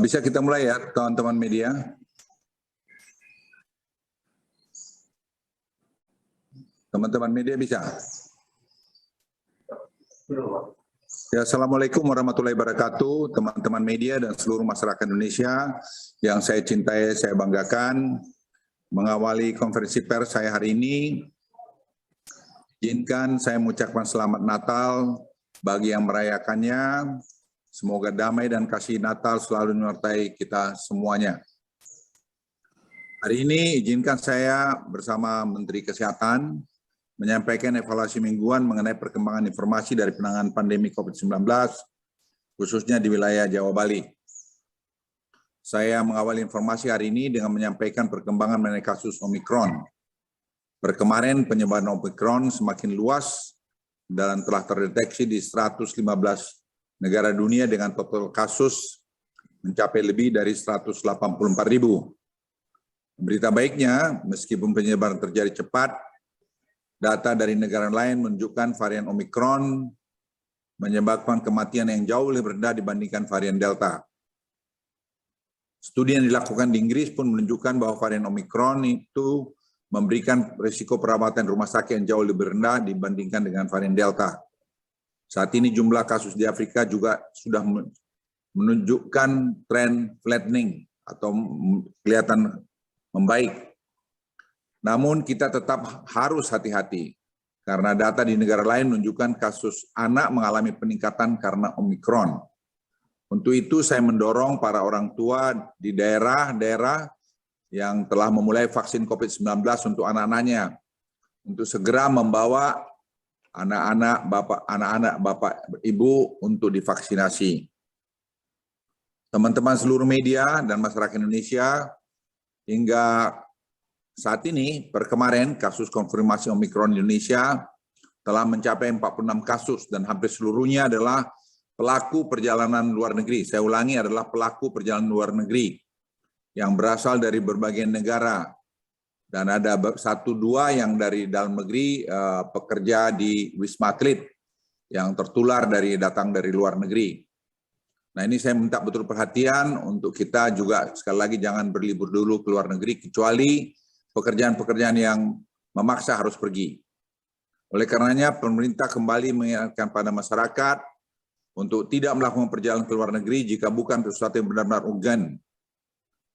Bisa kita mulai ya, teman-teman media. Teman-teman media bisa. Ya, Assalamualaikum warahmatullahi wabarakatuh, teman-teman media dan seluruh masyarakat Indonesia yang saya cintai, saya banggakan. Mengawali konferensi pers saya hari ini, izinkan saya mengucapkan selamat Natal bagi yang merayakannya. Semoga damai dan kasih Natal selalu menyertai kita semuanya. Hari ini izinkan saya bersama Menteri Kesehatan menyampaikan evaluasi mingguan mengenai perkembangan informasi dari penanganan pandemi COVID-19, khususnya di wilayah Jawa Bali. Saya mengawali informasi hari ini dengan menyampaikan perkembangan mengenai kasus Omikron. Kemarin penyebaran Omikron semakin luas dan telah terdeteksi di 115 negara dunia dengan total kasus mencapai lebih dari 184.000. Berita baiknya, meskipun penyebaran terjadi cepat, data dari negara lain menunjukkan varian Omikron menyebabkan kematian yang jauh lebih rendah dibandingkan varian Delta. Studi yang dilakukan di Inggris pun menunjukkan bahwa varian Omikron itu memberikan risiko perawatan rumah sakit yang jauh lebih rendah dibandingkan dengan varian Delta. Saat ini jumlah kasus di Afrika juga sudah menunjukkan tren flattening atau kelihatan membaik. Namun kita tetap harus hati-hati karena data di negara lain menunjukkan kasus anak mengalami peningkatan karena Omikron. Untuk itu saya mendorong para orang tua di daerah-daerah yang telah memulai vaksin COVID-19 untuk anak-anaknya untuk segera membawa anak-anak bapak ibu untuk divaksinasi. Teman-teman seluruh media dan masyarakat Indonesia, hingga saat ini per kemarin kasus konfirmasi Omikron di Indonesia telah mencapai 46 kasus dan hampir seluruhnya adalah pelaku perjalanan luar negeri. Saya ulangi, adalah pelaku perjalanan luar negeri yang berasal dari berbagai negara. Dan ada 1-2 yang dari dalam negeri, pekerja di Wisma Atlet yang tertular datang dari luar negeri. Nah, ini saya minta betul perhatian untuk kita juga sekali lagi jangan berlibur dulu ke luar negeri kecuali pekerjaan-pekerjaan yang memaksa harus pergi. Oleh karenanya pemerintah kembali mengingatkan pada masyarakat untuk tidak melakukan perjalanan ke luar negeri jika bukan sesuatu yang benar-benar urgen.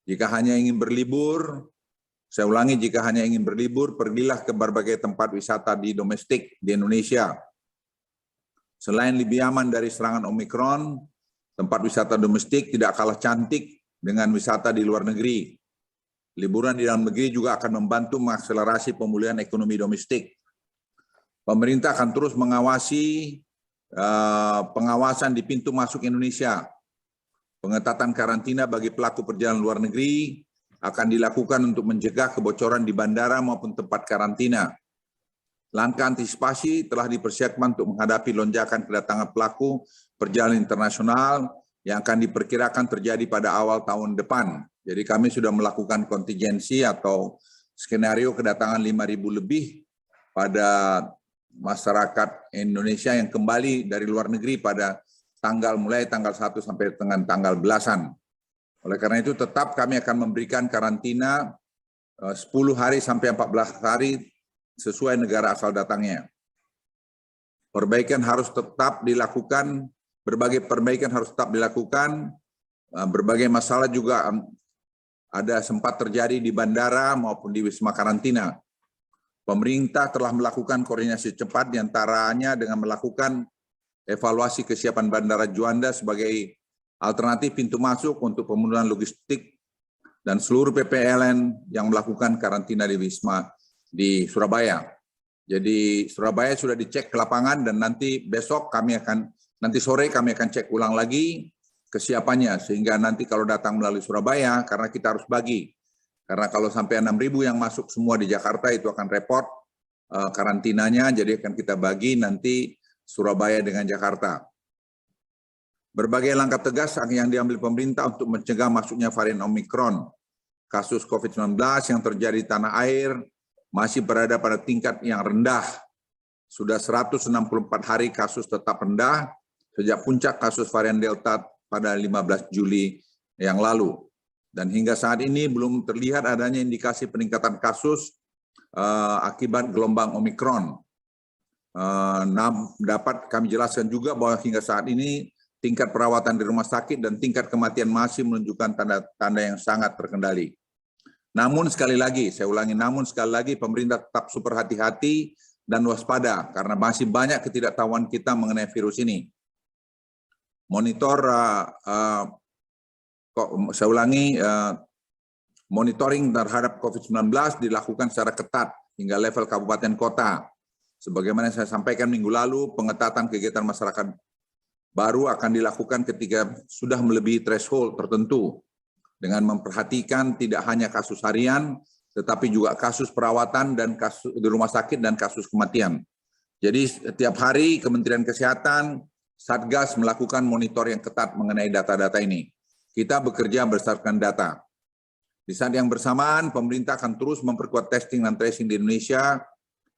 Jika hanya ingin berlibur, saya ulangi, jika hanya ingin berlibur, pergilah ke berbagai tempat wisata di domestik di Indonesia. Selain lebih aman dari serangan Omikron, tempat wisata domestik tidak kalah cantik dengan wisata di luar negeri. Liburan di dalam negeri juga akan membantu mengakselerasi pemulihan ekonomi domestik. Pemerintah akan terus mengawasi pengawasan di pintu masuk Indonesia. Pengetatan karantina bagi pelaku perjalanan luar negeri akan dilakukan untuk mencegah kebocoran di bandara maupun tempat karantina. Langkah antisipasi telah dipersiapkan untuk menghadapi lonjakan kedatangan pelaku perjalanan internasional yang akan diperkirakan terjadi pada awal tahun depan. Jadi kami sudah melakukan kontingensi atau skenario kedatangan 5.000 lebih pada masyarakat Indonesia yang kembali dari luar negeri pada mulai tanggal 1 sampai dengan tanggal belasan. Oleh karena itu tetap kami akan memberikan karantina 10 hari sampai 14 hari sesuai negara asal datangnya. Perbaikan harus tetap dilakukan, berbagai perbaikan harus tetap dilakukan, berbagai masalah juga ada sempat terjadi di bandara maupun di wisma karantina. Pemerintah telah melakukan koordinasi cepat diantaranya dengan melakukan evaluasi kesiapan Bandara Juanda sebagai alternatif pintu masuk untuk pemenuhan logistik dan seluruh PPLN yang melakukan karantina di Wisma di Surabaya. Jadi Surabaya sudah dicek ke lapangan dan nanti nanti sore kami akan cek ulang lagi kesiapannya sehingga nanti kalau datang melalui Surabaya karena kita harus bagi. Karena kalau sampai 6.000 yang masuk semua di Jakarta itu akan repot karantinanya, jadi akan kita bagi nanti Surabaya dengan Jakarta. Berbagai langkah tegas yang diambil pemerintah untuk mencegah masuknya varian Omikron. Kasus COVID-19 yang terjadi di tanah air masih berada pada tingkat yang rendah. Sudah 164 hari kasus tetap rendah, sejak puncak kasus varian Delta pada 15 Juli yang lalu. Dan hingga saat ini belum terlihat adanya indikasi peningkatan kasus akibat gelombang Omikron. Dapat kami jelaskan juga bahwa hingga saat ini tingkat perawatan di rumah sakit dan tingkat kematian masih menunjukkan tanda-tanda yang sangat terkendali. Namun sekali lagi, saya ulangi, namun sekali lagi pemerintah tetap super hati-hati dan waspada karena masih banyak ketidaktahuan kita mengenai virus ini. Saya ulangi, monitoring terhadap COVID-19 dilakukan secara ketat hingga level kabupaten kota. Sebagaimana saya sampaikan minggu lalu, pengetatan kegiatan masyarakat baru akan dilakukan ketika sudah melebihi threshold tertentu dengan memperhatikan tidak hanya kasus harian, tetapi juga kasus perawatan dan kasus di rumah sakit dan kasus kematian. Jadi setiap hari Kementerian Kesehatan, Satgas melakukan monitor yang ketat mengenai data-data ini. Kita bekerja berdasarkan data. Di saat yang bersamaan, pemerintah akan terus memperkuat testing dan tracing di Indonesia,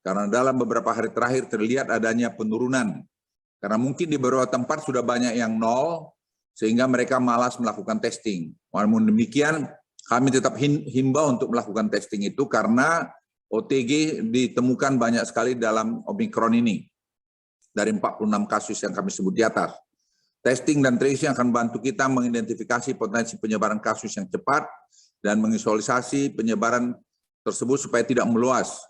karena dalam beberapa hari terakhir terlihat adanya penurunan. Karena mungkin di beberapa tempat sudah banyak yang nol, sehingga mereka malas melakukan testing. Namun demikian, kami tetap himbau untuk melakukan testing itu karena OTG ditemukan banyak sekali dalam Omikron ini. Dari 46 kasus yang kami sebut di atas. Testing dan tracing akan bantu kita mengidentifikasi potensi penyebaran kasus yang cepat dan mengisolasi penyebaran tersebut supaya tidak meluas.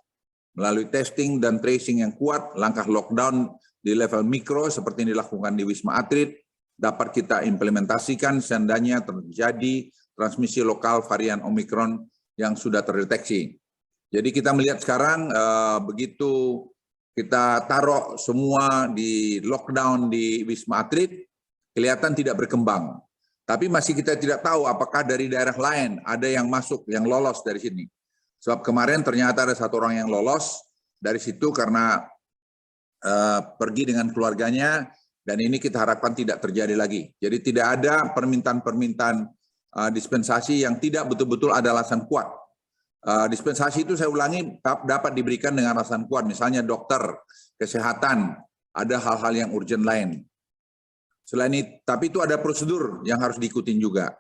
Melalui testing dan tracing yang kuat, langkah lockdown di level mikro seperti yang dilakukan di Wisma Atlet dapat kita implementasikan seandainya terjadi transmisi lokal varian Omikron yang sudah terdeteksi. Jadi kita melihat sekarang begitu kita taruh semua di lockdown di Wisma Atlet, kelihatan tidak berkembang. Tapi masih kita tidak tahu apakah dari daerah lain ada yang masuk, yang lolos dari sini. Sebab kemarin ternyata ada satu orang yang lolos dari situ karena pergi dengan keluarganya, dan ini kita harapkan tidak terjadi lagi. Jadi tidak ada permintaan-permintaan dispensasi yang tidak betul-betul ada alasan kuat. Dispensasi itu saya ulangi dapat diberikan dengan alasan kuat, misalnya dokter, kesehatan, ada hal-hal yang urgent lain. Selain itu, tapi itu ada prosedur yang harus diikutin juga.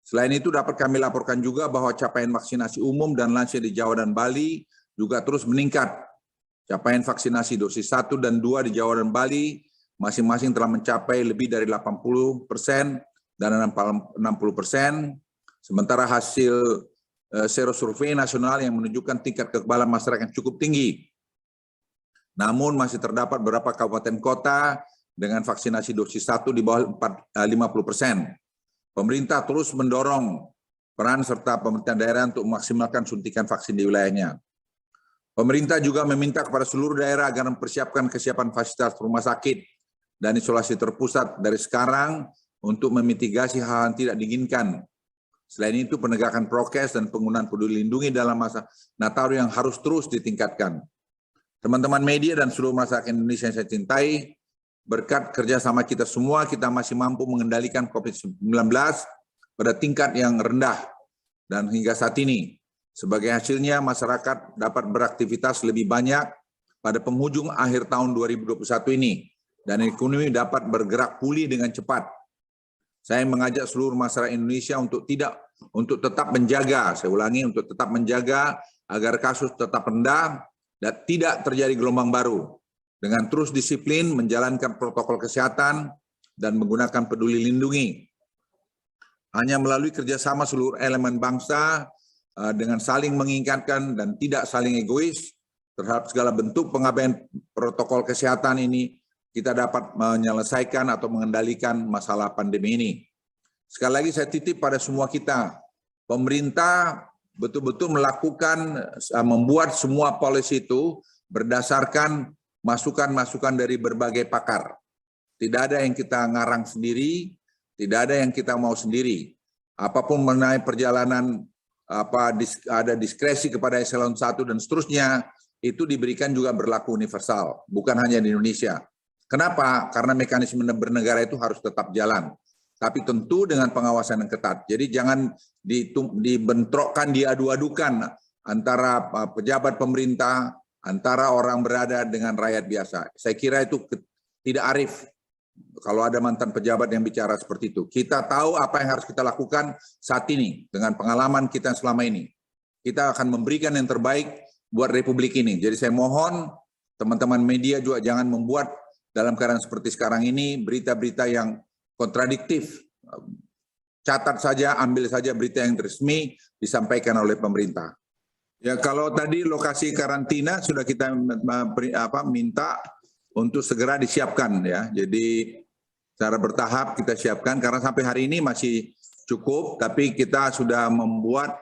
Selain itu dapat kami laporkan juga bahwa capaian vaksinasi umum dan lansia di Jawa dan Bali juga terus meningkat. Capaian vaksinasi dosis 1 dan 2 di Jawa dan Bali masing-masing telah mencapai lebih dari 80% dan 60%. Sementara hasil serosurvei nasional yang menunjukkan tingkat kekebalan masyarakat yang cukup tinggi. Namun masih terdapat beberapa kabupaten kota dengan vaksinasi dosis 1 di bawah 50%. Pemerintah terus mendorong peran serta pemerintah daerah untuk memaksimalkan suntikan vaksin di wilayahnya. Pemerintah juga meminta kepada seluruh daerah agar mempersiapkan kesiapan fasilitas rumah sakit dan isolasi terpusat dari sekarang untuk memitigasi hal-hal yang tidak diinginkan. Selain itu, penegakan prokes dan penggunaan peduli lindungi dalam masa Nataru yang harus terus ditingkatkan. Teman-teman media dan seluruh masyarakat Indonesia yang saya cintai, berkat kerjasama kita semua, kita masih mampu mengendalikan COVID-19 pada tingkat yang rendah. Dan hingga saat ini, sebagai hasilnya masyarakat dapat beraktivitas lebih banyak pada penghujung akhir tahun 2021 ini. Dan ekonomi dapat bergerak pulih dengan cepat. Saya mengajak seluruh masyarakat Indonesia untuk tetap menjaga, saya ulangi, untuk tetap menjaga agar kasus tetap rendah dan tidak terjadi gelombang baru. Dengan terus disiplin menjalankan protokol kesehatan dan menggunakan peduli lindungi. Hanya melalui kerjasama seluruh elemen bangsa dengan saling mengingatkan dan tidak saling egois terhadap segala bentuk pengabaian protokol kesehatan ini, kita dapat menyelesaikan atau mengendalikan masalah pandemi ini. Sekali lagi saya titip pada semua kita, pemerintah betul-betul membuat semua policy itu berdasarkan masukan-masukan dari berbagai pakar. Tidak ada yang kita ngarang sendiri, tidak ada yang kita mau sendiri. Apapun mengenai perjalanan, ada diskresi kepada eselon 1 dan seterusnya, itu diberikan juga berlaku universal, bukan hanya di Indonesia. Kenapa? Karena mekanisme bernegara itu harus tetap jalan. Tapi tentu dengan pengawasan yang ketat. Jadi jangan dibentrokkan, diadu-adukan antara pejabat pemerintah, antara orang berada dengan rakyat biasa. Saya kira itu tidak arif. kalau ada mantan pejabat yang bicara seperti itu. Kita tahu apa yang harus kita lakukan saat ini dengan pengalaman kita selama ini. Kita akan memberikan yang terbaik buat Republik ini. Jadi saya mohon teman-teman media juga jangan membuat dalam keadaan seperti sekarang ini berita-berita yang kontradiktif. Catat saja, ambil saja berita yang resmi disampaikan oleh pemerintah. Ya, kalau tadi lokasi karantina sudah kita minta untuk segera disiapkan ya. Jadi secara bertahap kita siapkan karena sampai hari ini masih cukup, tapi kita sudah membuat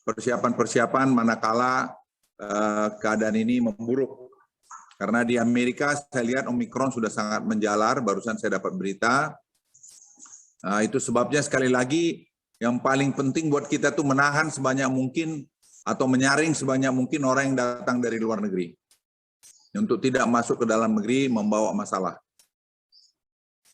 persiapan-persiapan manakala keadaan ini memburuk. Karena di Amerika saya lihat Omikron sudah sangat menjalar, barusan saya dapat berita. Itu sebabnya sekali lagi yang paling penting buat kita tuh menahan sebanyak mungkin atau menyaring sebanyak mungkin orang yang datang dari luar negeri. Untuk tidak masuk ke dalam negeri membawa masalah.